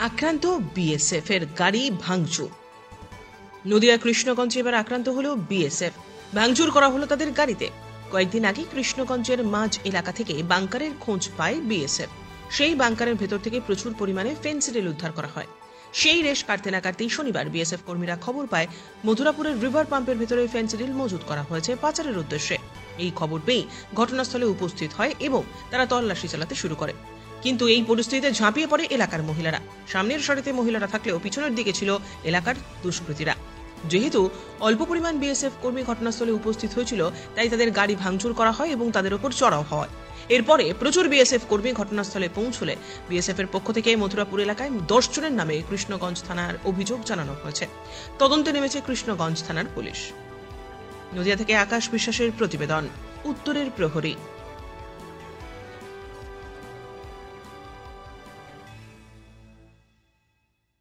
আক্রান্ত বিএসএফ এর গাড়ি ভাঙচুর। নদিয়া কৃষ্ণগঞ্জে এবার আক্রান্ত হলো বিএসএফ। ভাঙচুর করা হলো তাদের গাড়িতে। কয়েকদিন আগে কৃষ্ণগঞ্জের মাঝ এলাকা থেকে বাংকারের খোঁজ পায় বিএসএফ। সেই বাংকারের ভেতর থেকে প্রচুর পরিমাণে ফেন্সিডিল উদ্ধার করা হয়। সেই রেশ কাটতে না কাটতেই শনিবার বিএসএফ কর্মীরা খবর পায় মথুরাপুরের রিভার পাম্পের ভেতরে ফেন্সিডিল মজুত করা হয়েছে পাচারের উদ্দেশ্যে। এই খবর পেয়ে ঘটনাস্থলে উপস্থিত হয় এবং তারা তল্লাশি চালাতে শুরু করে। কিন্তু এই পরিস্থিতিতে ঝাঁপিয়ে পড়ে এলাকার মহিলারা। সামনের সারিতে মহিলারা থাকলেও পিছনের দিকে ছিল এলাকার দুষ্কৃতীরা। যেহেতু অল্প পরিমাণ বিএসএফ কর্মী ঘটনাস্থলে উপস্থিত হয়েছিল, তাই তাদের গাড়ি ভাঙচুর করা হয় এবং তাদের উপর চড়াও হয়। এরপরে প্রচুর বিএসএফ কর্মী ঘটনাস্থলে পৌঁছলে বিএসএফ এর পক্ষ থেকে মথুরাপুর এলাকায় 10 জনের নামে কৃষ্ণগঞ্জ থানার অভিযোগ জানানো হয়েছে। তদন্তে নেমেছে কৃষ্ণগঞ্জ থানার পুলিশ। নদিয়া থেকে আকাশ বিশ্বাসের প্রতিবেদন, উত্তরের প্রহরী।